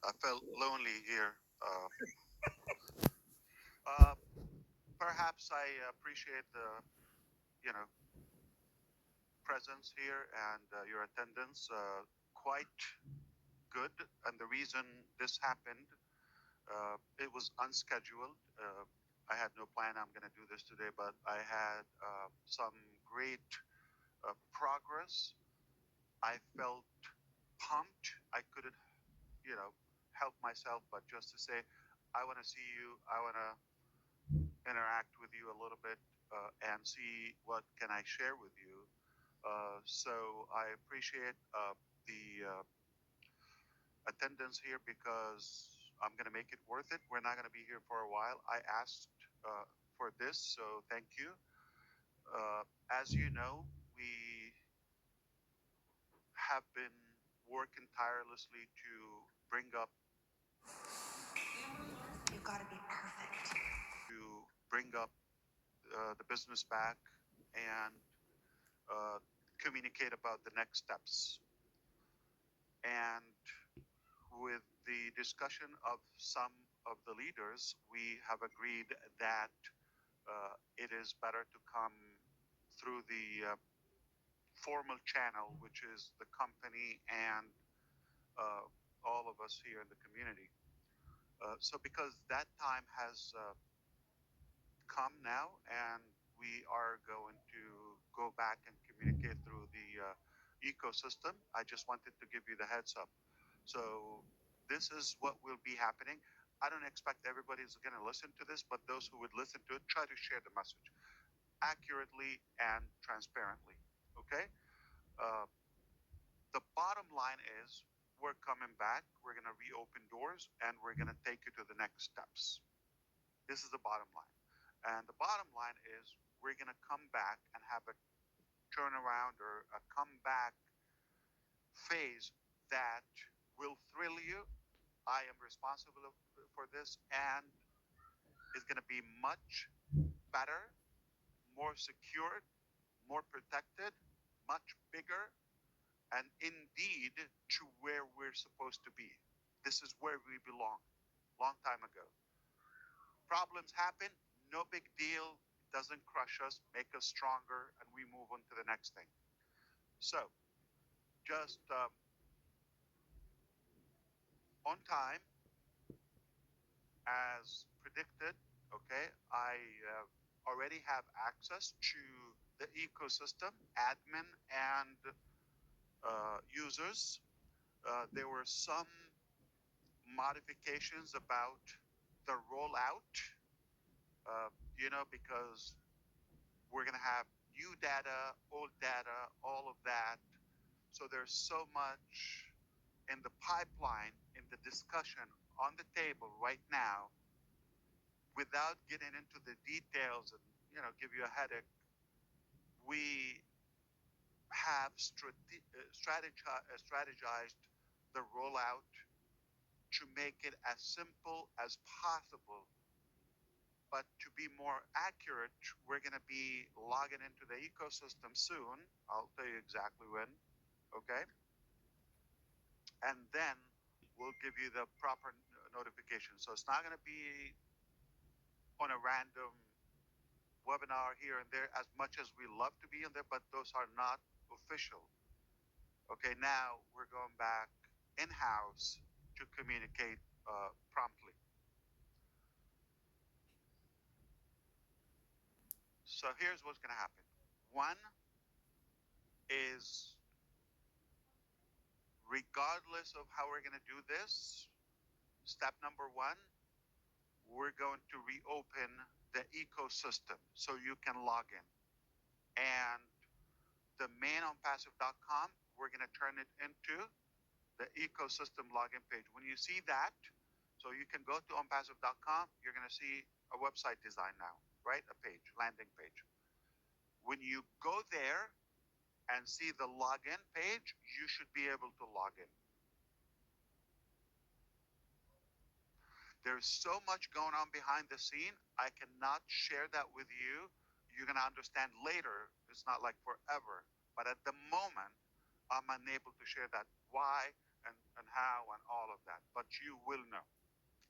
I felt lonely here. Uh, Perhaps I appreciate the, you know, presence here and your attendance. Quite good. And the reason this happened, it was unscheduled. I had no plan. I'm going to do this today, but I had some great progress. I felt pumped. I couldn't, you know, help myself, but just to say, I want to see you. I want to interact with you a little bit and see what can I share with you. So I appreciate the attendance here because I'm going to make it worth it. We're not going to be here for a while. I asked for this, so thank you. As you know, we have been working tirelessly to bring up You gotta be perfect. the business back and uh, communicate about the next steps. And with the discussion of some of the leaders, we have agreed that it is better to come through the formal channel, which is the company and uh, all of us here in the community. So, because that time has come now, and we are going to go back and communicate through the ecosystem, I just wanted to give you the heads up. So, this is what will be happening. I don't expect everybody's going to listen to this, but those who would listen to it, try to share the message accurately and transparently. Okay? Uh, the bottom line is we're coming back, we're going to reopen doors, and we're going to take you to the next steps. This is the bottom line. And the bottom line is we're going to come back and have a turnaround or a comeback phase that will thrill you. I am responsible for this, and is going to be much better, more secured, more protected, much bigger, and indeed to where we're supposed to be. This is where we belong. Long time ago. Problems happen, no big deal. It doesn't crush us, make us stronger, and we move on to the next thing. So, just on time, as predicted, okay, I already have access to the ecosystem, admin, and users. There were some modifications about the rollout, because we're going to have new data, old data, all of that. So there's so much in the pipeline, in the discussion on the table right now, without getting into the details and give you a headache. We have strategized the rollout to make it as simple as possible. But to be more accurate, we're going to be logging into the ecosystem soon. I'll tell you exactly when. Okay. And then we'll give you the proper notification. So it's not going to be on a random webinar here and there as much as we love to be in there, but those are not official. Okay, now we're going back in house to communicate promptly. So here's what's going to happen. One is, regardless of how we're going to do this, step number one, we're going to reopen the ecosystem so you can log in. And the main on passive.com, we're going to turn it into the ecosystem login page. When you see that, so you can go to onpassive.com, you're going to see a website design now, right? A page, landing page. When you go there and see the login page, you should be able to log in. There's so much going on behind the scene. I cannot share that with you. You're going to understand later. It's not like forever. But at the moment, I'm unable to share that. Why? and how and all of that. But you will know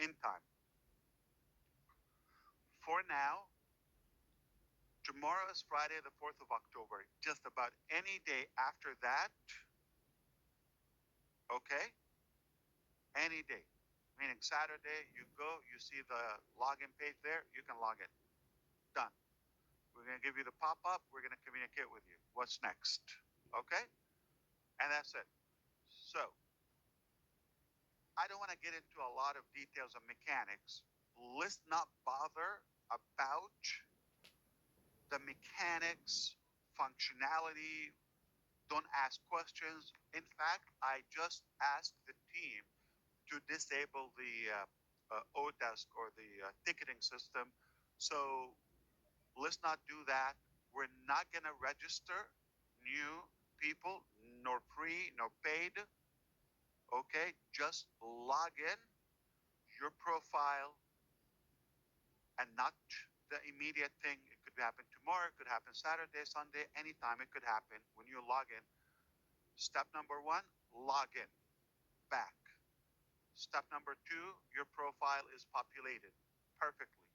in time. For now, tomorrow is Friday, the 4th of October. Just about any day after that, okay? Any day. Meaning Saturday, you go, you see the login page there, you can log in. Done. We're going to give you the pop up, we're going to communicate with you. What's next? Okay? And that's it. So, I don't want to get into a lot of details of mechanics. Let's not bother about the mechanics, functionality. Don't ask questions. In fact, I just asked the team to disable the Odesk or the ticketing system. So let's not do that. We're not going to register new people, nor free, nor paid. Okay, just log in your profile and not the immediate thing. It could happen tomorrow, it could happen Saturday, Sunday, anytime it could happen when you log in. Step number one, log in back. Step number two, your profile is populated perfectly.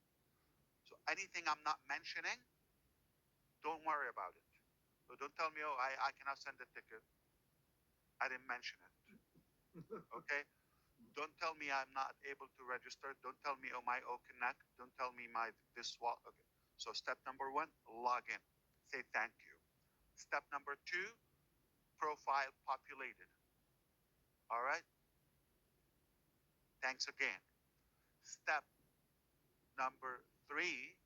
So anything I'm not mentioning, don't worry about it. So don't tell me, oh, I cannot send a ticket. I didn't mention it. Okay? Don't tell me I'm not able to register. Don't tell me, oh, my O Connect. Don't tell me my this wall. Okay. So step number one, log in. Say thank you. Step number two, profile populated. All right? Thanks again. Step number three,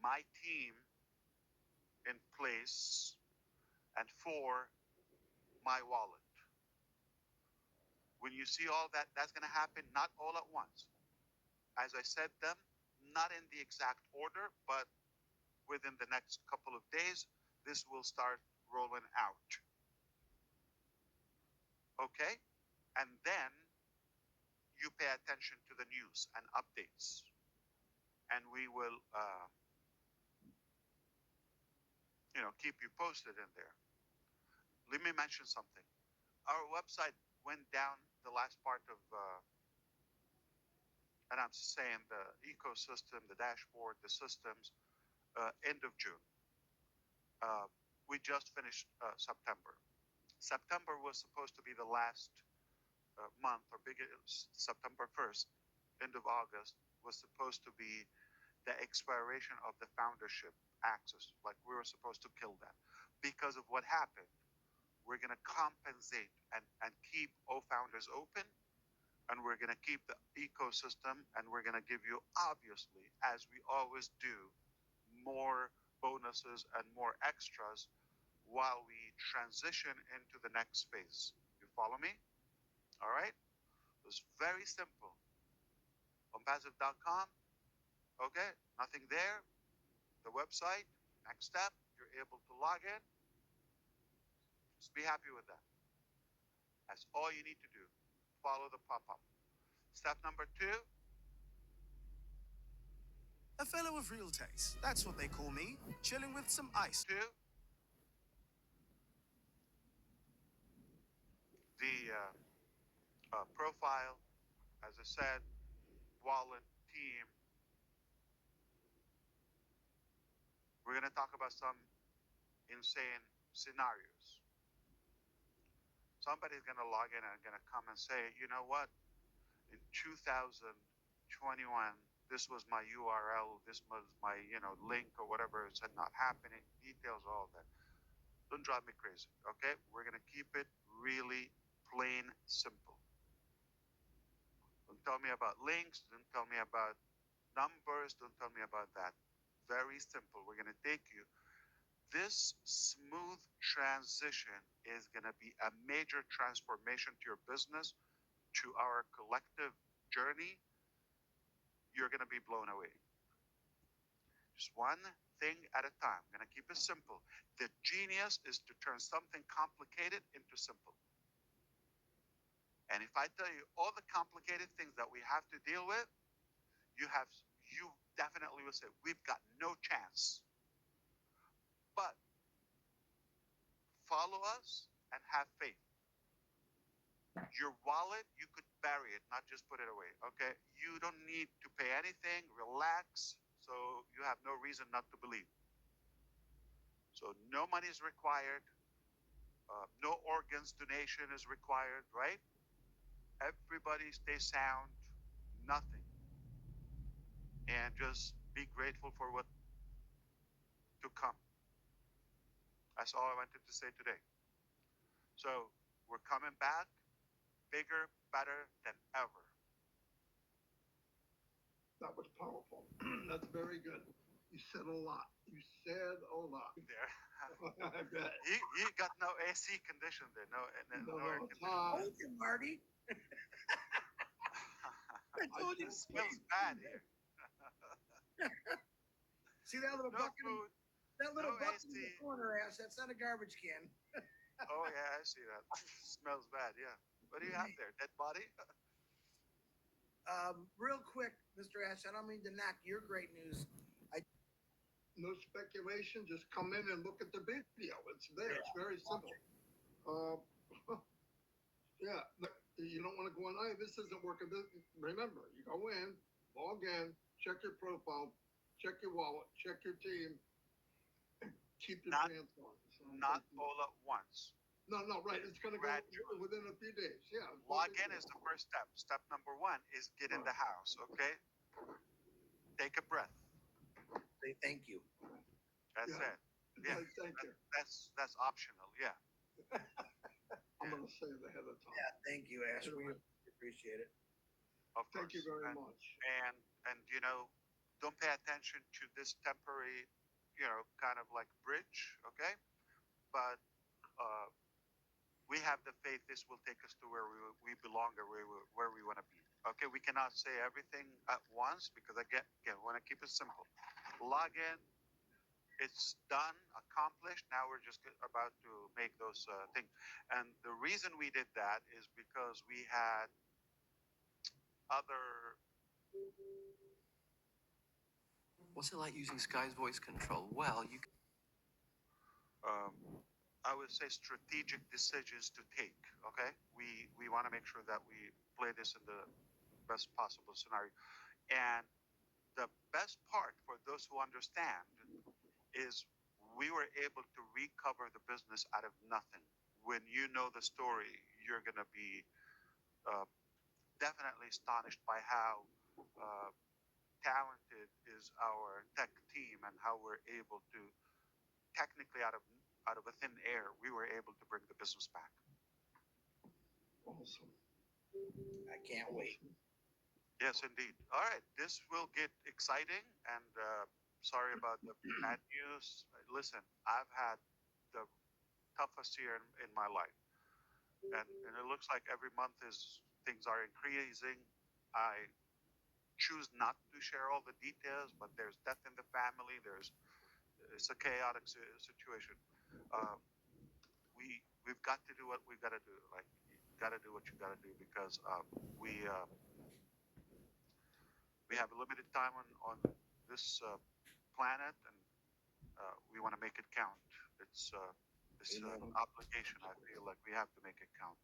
my team in place. And four, my wallet. When you see all that, that's going to happen not all at once. As I said them, not in the exact order, but within the next couple of days, this will start rolling out. Okay? And then you pay attention to the news and updates. And we will, keep you posted in there. Let me mention something. Our website went down the last part of, and I'm saying the ecosystem, the dashboard, the systems, end of June. We just finished September. September was supposed to be the last month, or biggest, September 1st, end of August, was supposed to be the expiration of the foundership access. Like we were supposed to kill that. Because of what happened, we're going to compensate and keep O Founders open, and we're going to keep the ecosystem, and we're going to give you, obviously, as we always do, more bonuses and more extras while we transition into the next phase. You follow me? All right? It's very simple. On passive.com, okay? Nothing there. The website, next step, you're able to log in. Just be happy with that. That's all you need to do. Follow the pop up. Step number two, A fellow of real taste. That's what they call me. Chilling with some ice. the profile, as I said, wallet, team. We're going to talk about some insane scenarios. Somebody's going to log in and going to come and say, you know what? In 2021, this was my URL, this was my, link or whatever. It said not happening, details, all of that. Don't drive me crazy, okay? We're going to keep it really plain simple. Don't tell me about links. Don't tell me about numbers. Don't tell me about that. Very simple. We're going to take you. This smooth transition is going to be a major transformation to your business, to our collective journey. You're going to be blown away. Just one thing at a time. I'm going to keep it simple. The genius is to turn something complicated into simple. And if I tell you all the complicated things that we have to deal with, you definitely will say, we've got no chance. But follow us and have faith. Your wallet, you could bury it, not just put it away. Okay, you don't need to pay anything. Relax. So you have no reason not to believe. So no money is required. No organs donation is required. Right? Everybody stay sound. Nothing, and just be grateful for what to come. That's all I wanted to say today. So we're coming back bigger, better than ever. That was powerful. That's very good. You said a lot. You said a lot. There. I bet. He got no AC condition there. No air it's condition. hot. Told you, Marty. I told you. It smells bad here. See that little No bucket? food. That little no bucket in the AC. corner, Ash. That's not a garbage can. Oh yeah, I see that. Smells bad. Yeah. What do you have there? Dead body? Real quick, Mr. Ash. I don't mean to knock your great news. No speculation. Just come in and look at the video. It's there. It's very simple. Uh, yeah. You don't want to go on. Hey, this isn't working. Remember, you go in, log in, check your profile, check your wallet, check your team, and keep your Not- pants on. So, Not all at once. No, right. It's going to go Gradually. within a few days. Yeah. Log in is the first step. Step number one is get in the house. Okay. Take a breath. Say thank you. That's Yeah. it. Yeah. Thank you. That's optional. Yeah. I'm going to say it ahead of time. Yeah, thank you, Ash. We appreciate it. Of course. Thank you very and, much. And don't pay attention to this temporary, kind of like bridge. Okay. But we have the faith this will take us to where we belong or where we want to be. Okay, we cannot say everything at once because again, we want to keep it simple. Log in, it's done, accomplished. Now we're just about to make those things. And the reason we did that is because we had other. What's it like using Sky's voice control? Well, you can. Um, I would say strategic decisions to take. Okay, we want to make sure that we play this in the best possible scenario. And the best part for those who understand is we were able to recover the business out of nothing. When you know the story, you're going to be definitely astonished by how talented is our tech team and how we're able to technically out of a thin air, we were able to bring the business back. Awesome. I can't wait. Yes, indeed. All right, this will get exciting, and sorry about the bad news. Listen, I've had the toughest year in my life, and it looks like every month is things are increasing. I choose not to share all the details, but there's death in the family. It's a chaotic situation. Uh, we've got to do what we've got to do. Like, you got to do what you got to do because we have a limited time on this planet, and we want to make it count. It's an obligation. I feel like we have to make it count.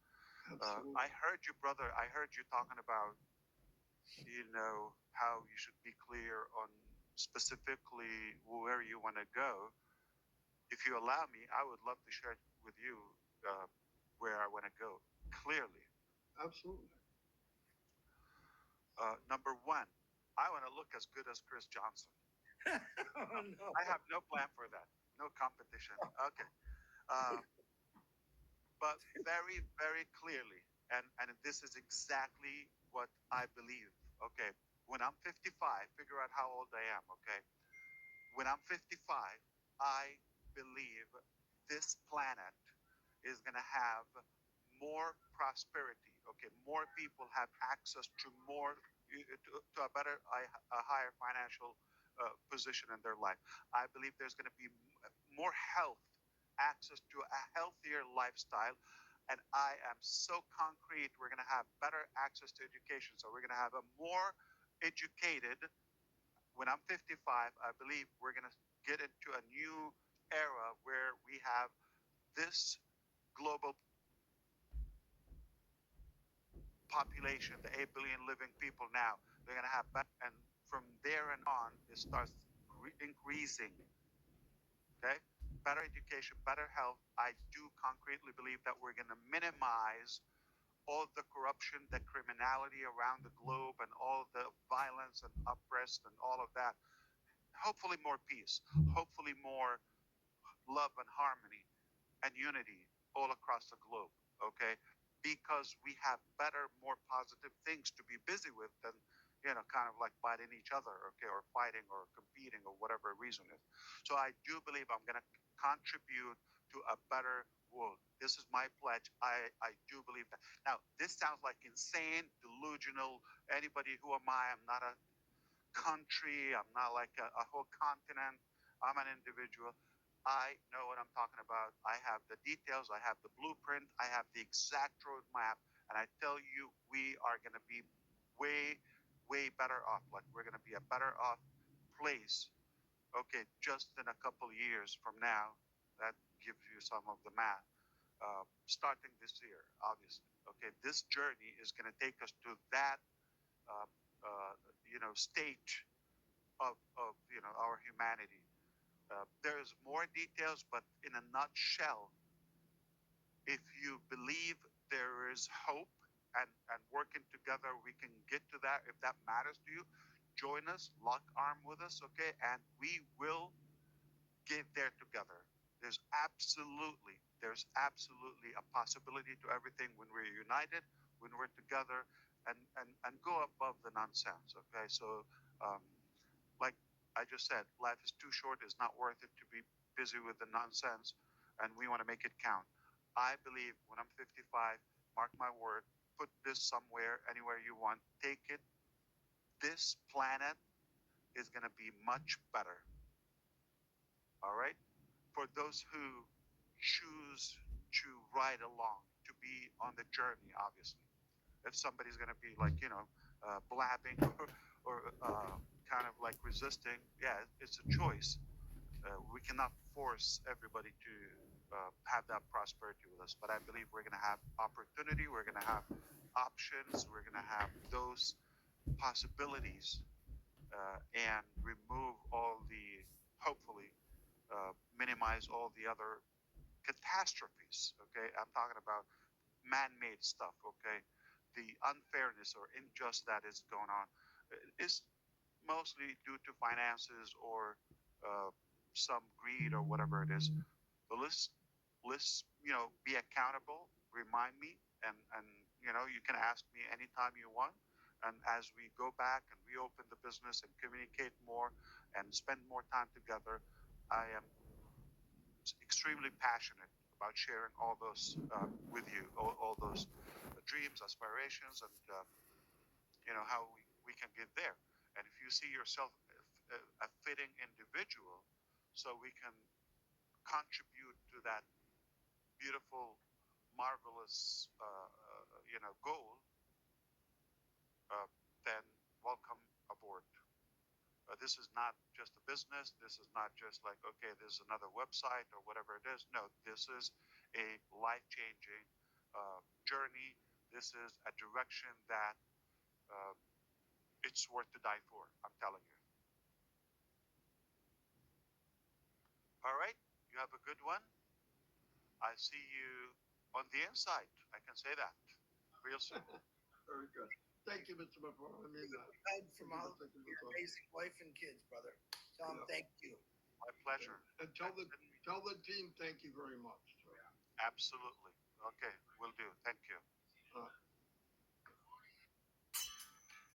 I heard you, brother. I heard you talking about, how you should be clear on specifically where you want to go. If you allow me, I would love to share with you where I want to go clearly. Absolutely. Number one, I want to look as good as Chris Johnson. Oh, no. I have no plan for that. No competition. Okay. But very, very clearly, and this is exactly what I believe. Okay. When I'm 55, figure out how old I am. Okay. When I'm 55, I believe this planet is going to have more prosperity. Okay. More people have access to to a better, a higher financial position in their life. I believe there's going to be more health, access to a healthier lifestyle. And I am so concrete, we're going to have better access to education. So we're going to have a more educated. When I'm 55, I believe we're going to get into a new era where we have this global population, the 8 billion living people now, they're going to have better, and from there and on, it starts increasing. Okay? Better education, better health. I do concretely believe that we're going to minimize all the corruption, the criminality around the globe, and all the violence and oppressed and all of that. Hopefully, more peace. Hopefully, more love and harmony and unity all across the globe. Okay, because we have better, more positive things to be busy with than kind of like biting each other, okay, or fighting or competing or whatever reason is. So I do believe I'm going to contribute to a better world. This is my pledge. I do believe that. Now, this sounds like insane, delusional. Anybody, who am I? I'm not a country. I'm not like a whole continent. I'm an individual. I know what I'm talking about. I have the details. I have the blueprint. I have the exact roadmap. And I tell you, we are going to be way, way better off. Like, we're going to be a better off place. Okay, just in a couple of years from now. That gives you some of the math. Starting this year, obviously. Okay, this journey is going to take us to that, uh, state of our humanity. There's more details, but in a nutshell, if you believe there is hope and working together, we can get to that. If that matters to you, join us, lock arm with us, okay? And we will get there together. There's absolutely a possibility to everything when we're united, when we're together, and go above the nonsense, okay? So, um, like I just said, life is too short. It's not worth it to be busy with the nonsense, and we want to make it count. I believe when I'm 55, mark my word, put this somewhere, anywhere you want, take it. This planet is going to be much better. All right? For those who choose to ride along, to be on the journey, obviously. If somebody's going to be like, blabbing or kind of like resisting, yeah, it's a choice. We cannot force everybody to have that prosperity with us. But I believe we're going to have opportunity, we're going to have options, we're going to have those possibilities, and remove all the, hopefully, minimize all the other catastrophes. Okay, I'm talking about man-made stuff. Okay, the unfairness or injustice that is going on is mostly due to finances or uh, some greed or whatever it is. But let's be accountable. Remind me, and you can ask me anytime you want. And as we go back and reopen the business and communicate more and spend more time together, I am extremely passionate about sharing all those with you, all those dreams, aspirations, and how we can get there. And if you see yourself a fitting individual, so we can contribute to that beautiful, marvelous, goal, uh, then welcome aboard. This is not just a business. This is not just like, okay, this is another website or whatever it is. No, this is a life-changing journey. This is a direction that uh, it's worth to die for. I'm telling you. All right, you have a good one. I see you on the inside. I can say that real soon. Very good. Thank you, Mr. Mufareh. I mean that. Aside from all your amazing wife and kids, brother. Tell them thank you. My pleasure. And tell the team thank you very much. Absolutely. Okay, will do. Thank you.